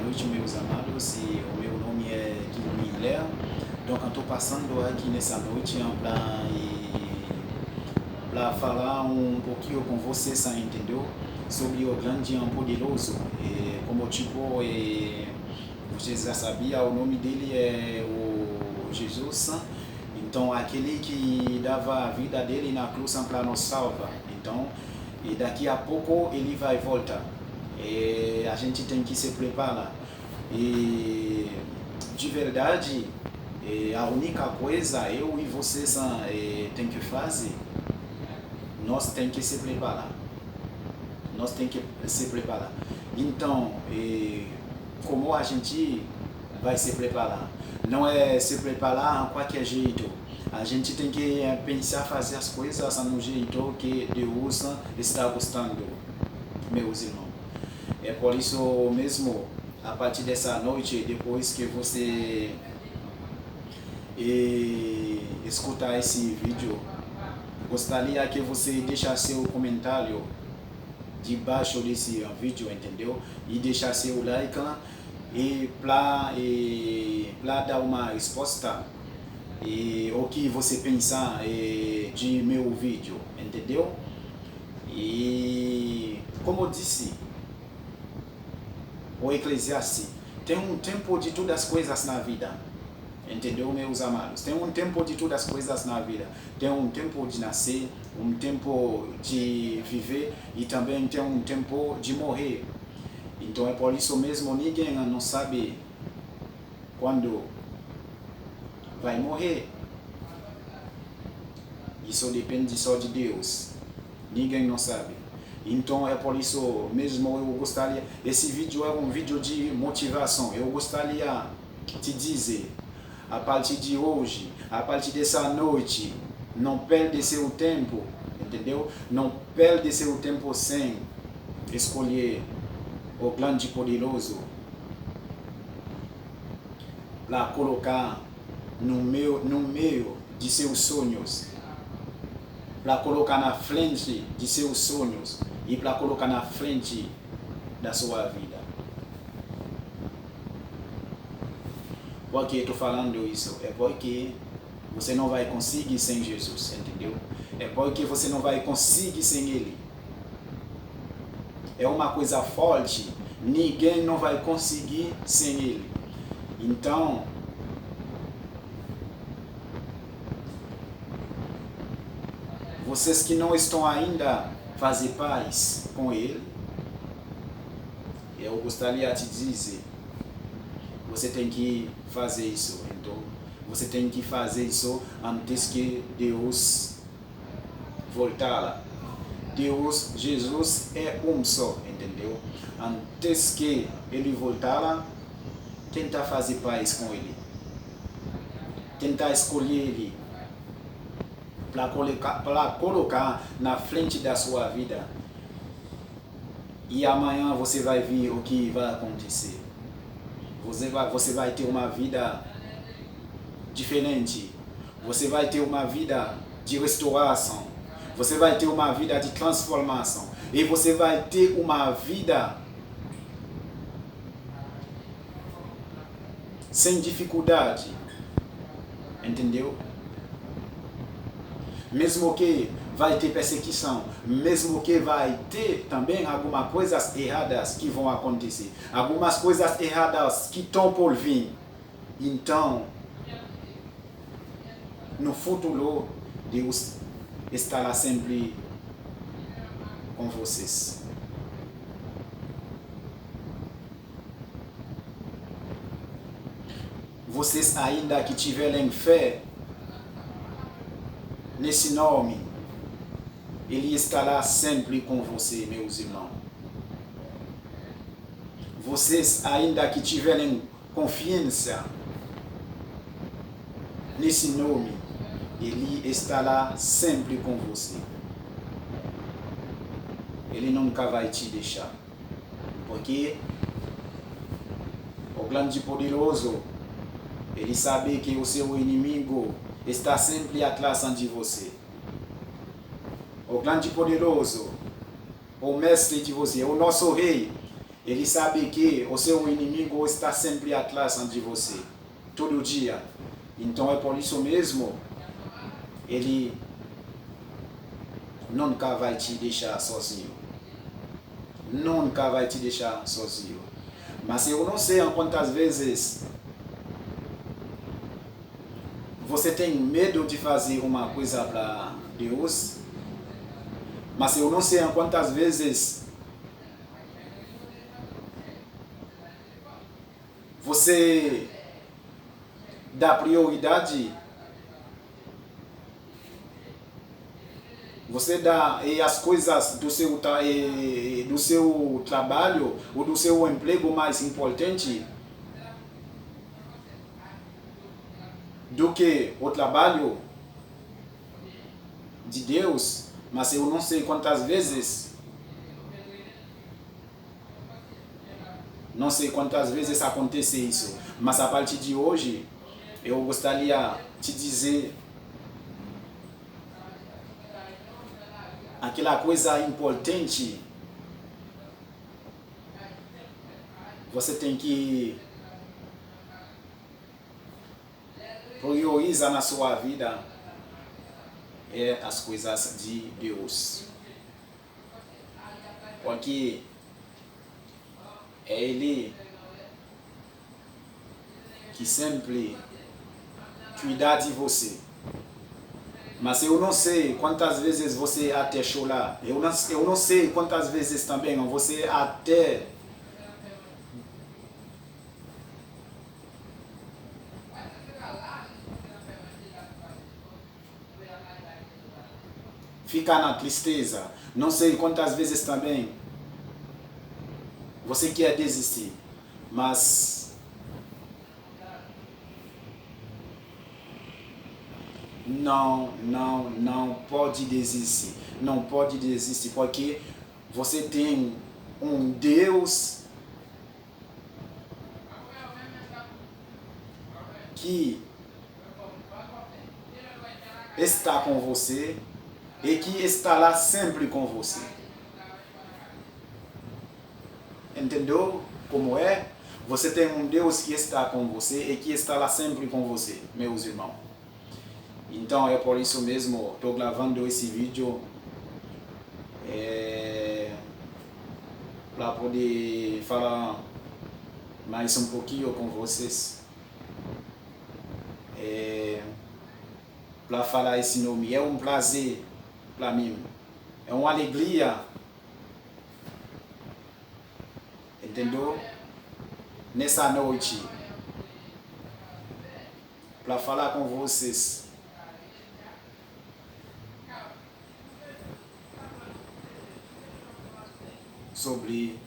noite, meus amados, e o meu nome é Guilherme Hilaire. Donc, eu estou passando aqui nessa noite para falar pouquinho com vocês, entendeu? Sobre o grande poderoso. Como tipo, vocês já sabiam, o nome dele é o Jesus. Então, aquele que dava a vida dele na cruz para nos salvar. Então, e daqui a pouco ele vai voltar. E a gente tem que se preparar. E de verdade, a única coisa eu e vocês tem que fazer, nós tem que se preparar. Nós tem que se preparar. Então, como a gente vai se preparar? Não é se preparar de qualquer jeito. A gente tem que pensar, fazer as coisas no jeito que Deus está gostando, meus irmãos. É por isso mesmo, a partir dessa noite, depois que você escutar esse vídeo, gostaria que você deixasse seu comentário debaixo desse vídeo, entendeu? E deixar seu like e para dar uma resposta o que você pensar de meu vídeo, entendeu? E como eu disse, o Eclesiastes tem tempo de todas as coisas na vida, entendeu, meus amados? Tem tempo de todas as coisas na vida. Tem tempo de nascer, tempo de viver e também tem tempo de morrer. Então é por isso mesmo ninguém não sabe quando vai morrer. Isso depende só de Deus. Ninguém não sabe. Então é por isso mesmo eu gostaria, esse vídeo é vídeo de motivação. Eu gostaria de te dizer, a partir de hoje, a partir dessa noite, não perde seu tempo, entendeu? Não perde seu tempo sem escolher o grande poderoso para colocar no meio de seus sonhos, para colocar na frente de seus sonhos e para colocar na frente da sua vida. Por que eu estou falando isso? É porque você não vai conseguir sem Jesus, entendeu? É porque você não vai conseguir sem Ele. É uma coisa forte, ninguém não vai conseguir sem Ele. Então, vocês que não estão ainda fazer paz com Ele, eu gostaria de te dizer, você tem que fazer isso. Então, você tem que fazer isso antes que Deus voltar. Deus, Jesus é só, entendeu? Antes que Ele voltar, tentar fazer paz com Ele. Tentar escolher Ele para colocar na frente da sua vida. E amanhã você vai ver o que vai acontecer. Você vai ter uma vida diferente. Você vai ter uma vida de restauração. Você vai ter uma vida de transformação. E você vai ter uma vida sem dificuldade. Entendeu? Mesmo que vai ter perseguição, mesmo que vai ter também algumas coisas erradas que vão acontecer, algumas coisas erradas que estão por vir. Então, no futuro, Deus estará sempre com vocês. Vocês ainda que tiverem fé nesse nome, Ele estará sempre com você, meus irmãos. Vocês ainda que tiverem confiança nesse nome, Ele estará sempre com você. Ele nunca vai te deixar. Porque o grande poderoso, Ele sabe que o seu inimigo está sempre atrás de você. O grande poderoso, o mestre de você, o nosso rei, Ele sabe que o seu inimigo está sempre atrás de você, todo dia. Então é por isso mesmo, ele nunca vai te deixar sozinho. Nunca vai te deixar sozinho. Mas eu não sei quantas vezes você tem medo de fazer uma coisa para Deus. Mas eu não sei quantas vezes você dá prioridade, você dá as coisas do seu trabalho ou do seu emprego mais importante do que o trabalho de Deus. Mas eu não sei quantas vezes, acontece isso. Mas a partir de hoje, eu gostaria de dizer aquela coisa importante. Você tem que priorizar na sua vida as coisas de Deus. Porque é Ele que sempre cuida de você. Mas eu não sei quantas vezes você até chorar. Eu não sei quantas vezes também você até ficar na tristeza. Não sei quantas vezes também você quer desistir. Mas não pode desistir. Não pode desistir, porque você tem um Deus que está com você e que estará sempre com você. Entendeu como é? Você tem um Deus que está com você e que estará sempre com você, meus irmãos. Então é por isso mesmo estou gravando esse vídeo para poder falar mais um pouquinho com vocês, para falar esse nome. É um prazer para mim, é uma alegria, entendeu? Nessa noite, para falar com vocês sobre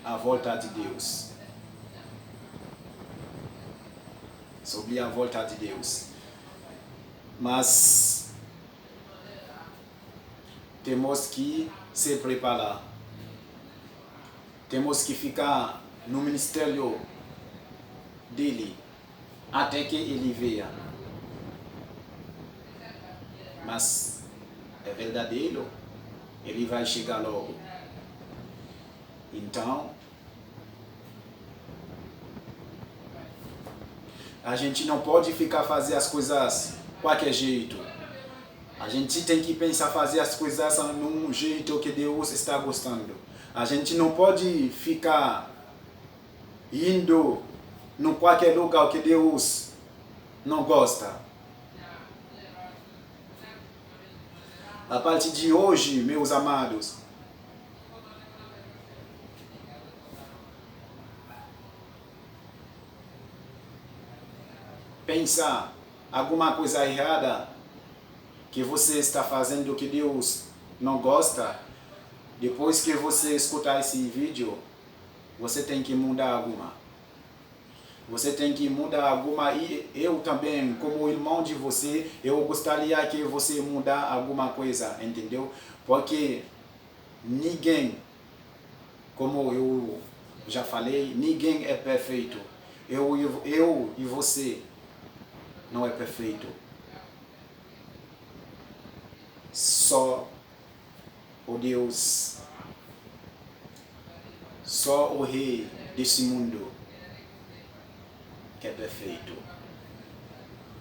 a volta de Deus. Sobre a volta de Deus. Mas temos que se preparar. Temos que ficar no ministério dele até que ele venha. Mas é verdadeiro, ele vai chegar logo. Então, a gente não pode ficar fazer as coisas de qualquer jeito. A gente tem que pensar fazer as coisas num jeito que Deus está gostando. A gente não pode ficar indo em qualquer lugar que Deus não gosta. A partir de hoje, meus amados, pensar alguma coisa errada que você está fazendo que Deus não gosta, depois que você escutar esse vídeo, você tem que mudar alguma. Você tem que mudar alguma, e eu também, como irmão de você, eu gostaria que você mudar alguma coisa, entendeu? Porque ninguém, como eu já falei, ninguém é perfeito. Eu e você não é perfeito. Só o Deus Só o rei desse mundo que é perfeito.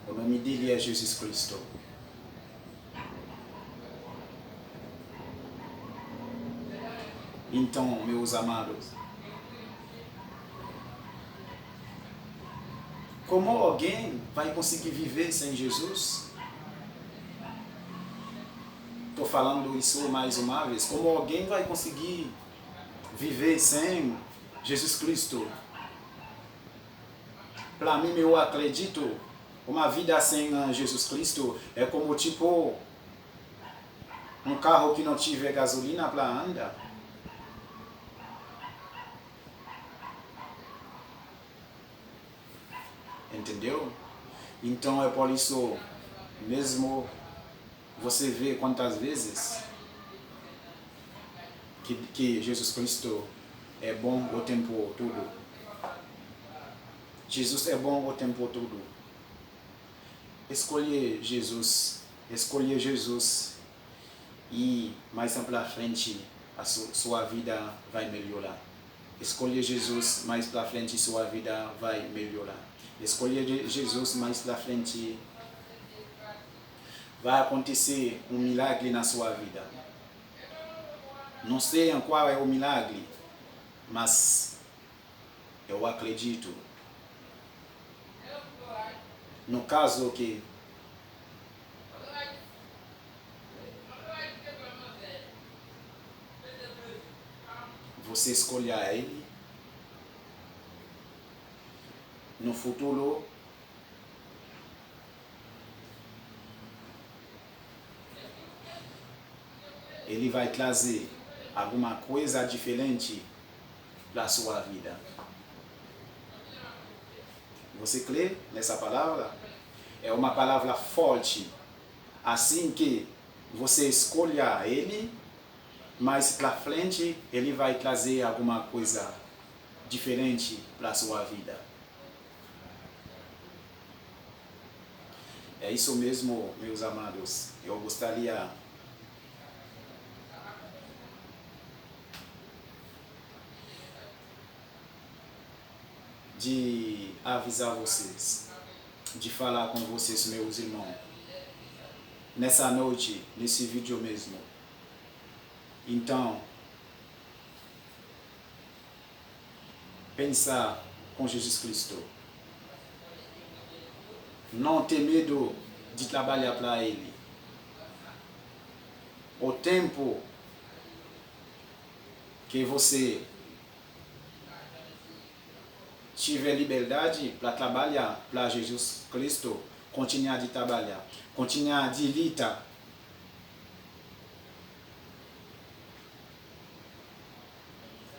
O nome dele é Jesus Cristo. Então, meus amados, como alguém vai conseguir viver sem Jesus? Estou falando isso mais uma vez. Como alguém vai conseguir viver sem Jesus Cristo? Para mim, eu acredito, uma vida sem Jesus Cristo é como tipo um carro que não tiver gasolina para andar. Entendeu? Então é por isso mesmo você vê quantas vezes que Jesus Cristo é bom o tempo todo. Jesus é bom o tempo todo. Escolher Jesus e mais para frente a sua vida vai melhorar. Escolher Jesus mais para frente sua vida vai melhorar. Escolher Jesus mais para frente vai acontecer um milagre na sua vida. Não sei em qual é o milagre, mas eu acredito. No caso que você escolher ele, no futuro ele vai trazer alguma coisa diferente para a sua vida. Você crê nessa palavra? É uma palavra forte. Assim que você escolha ele, mais para frente ele vai trazer alguma coisa diferente para a sua vida. É isso mesmo, meus amados. Eu gostaria de avisar vocês, de falar com vocês, meus irmãos, nessa noite, nesse vídeo mesmo. Então, pensar com Jesus Cristo. Não ter medo de trabalhar para Ele. O tempo que você tiver liberdade para trabalhar para Jesus Cristo, continuar de trabalhar, continuar de lutar.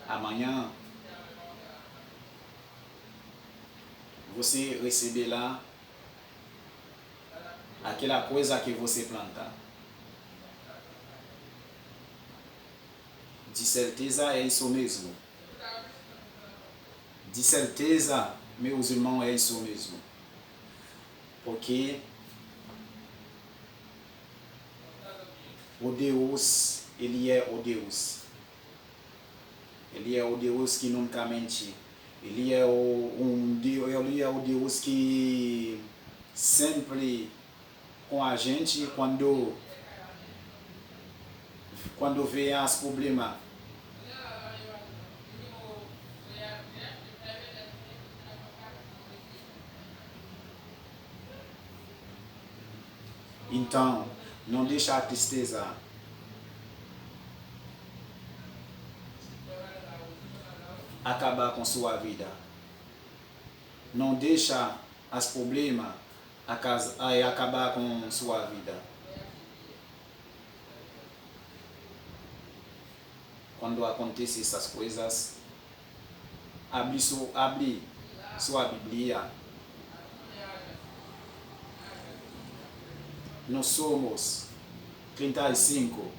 Amanhã você receberá aquela coisa que você planta. De certeza é isso mesmo. De certeza, meus irmãos, é isso mesmo. Porque o Deus, Ele é o Deus. Ele é o Deus que nunca mente. Ele é ele é o Deus que sempre com a gente quando vê os problemas. Então, não deixa a tristeza acabar com sua vida. Não deixa os problemas acabar com sua vida. Quando acontecem essas coisas, abre sua Bíblia. No Salmos 35,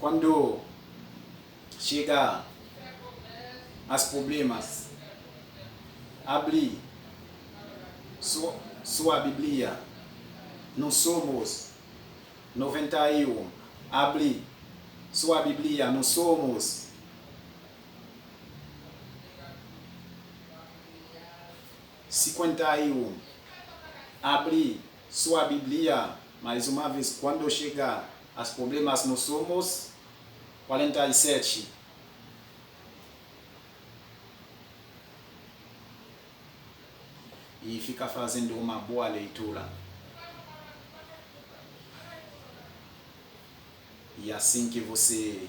quando chega os problemas, abre sua Bíblia. No Salmos 91, abre sua Bíblia no Salmos 51. Abrir sua Bíblia, mais uma vez, quando chegar aos problemas nós somos 47. E fica fazendo uma boa leitura. E assim que você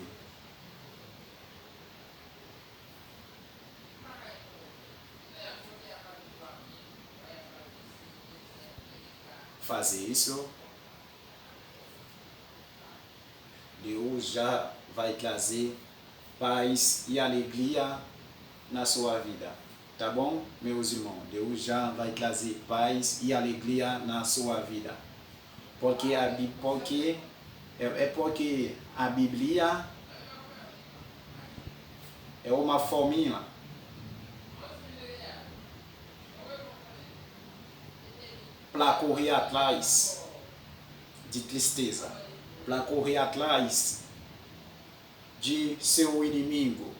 fazer isso, Deus já vai trazer paz e alegria na sua vida. Tá bom, meus irmãos? Deus já vai trazer paz e alegria na sua vida. Porque a Bíblia é uma fórmula para correr atrás de tristeza, para correr atrás de seu inimigo.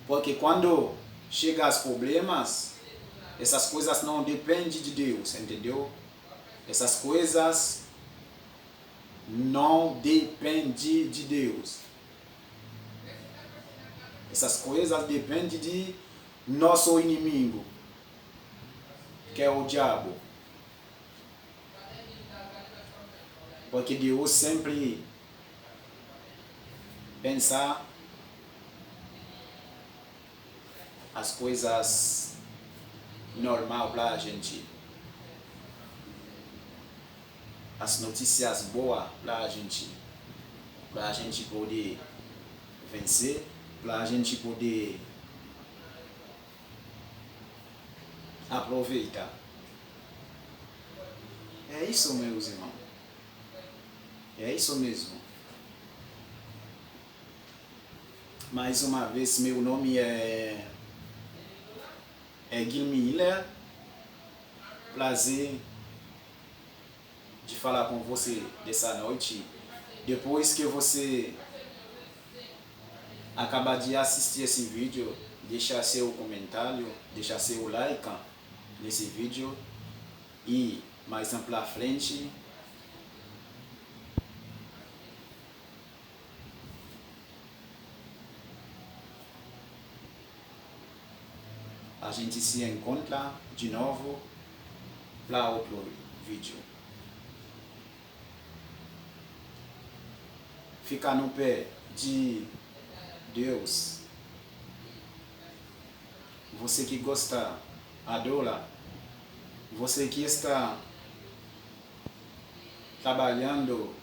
Porque quando chega aos problemas, essas coisas não dependem de Deus, entendeu? Essas coisas não dependem de Deus. Essas coisas dependem de nosso inimigo, que é o diabo. Porque Deus sempre pensa as coisas normal para a gente, as notícias boas para a gente poder vencer, para a gente poder aproveitar. É isso, meus irmãos. É isso mesmo. Mais uma vez, meu nome é Guilherme Hiller. Prazer de falar com você dessa noite. Depois que você acabar de assistir esse vídeo, deixa seu comentário, deixa seu like nesse vídeo. E mais pra frente, a gente se encontra de novo para outro vídeo. Fica no pé de Deus. Você que gosta, adora. Você que está trabalhando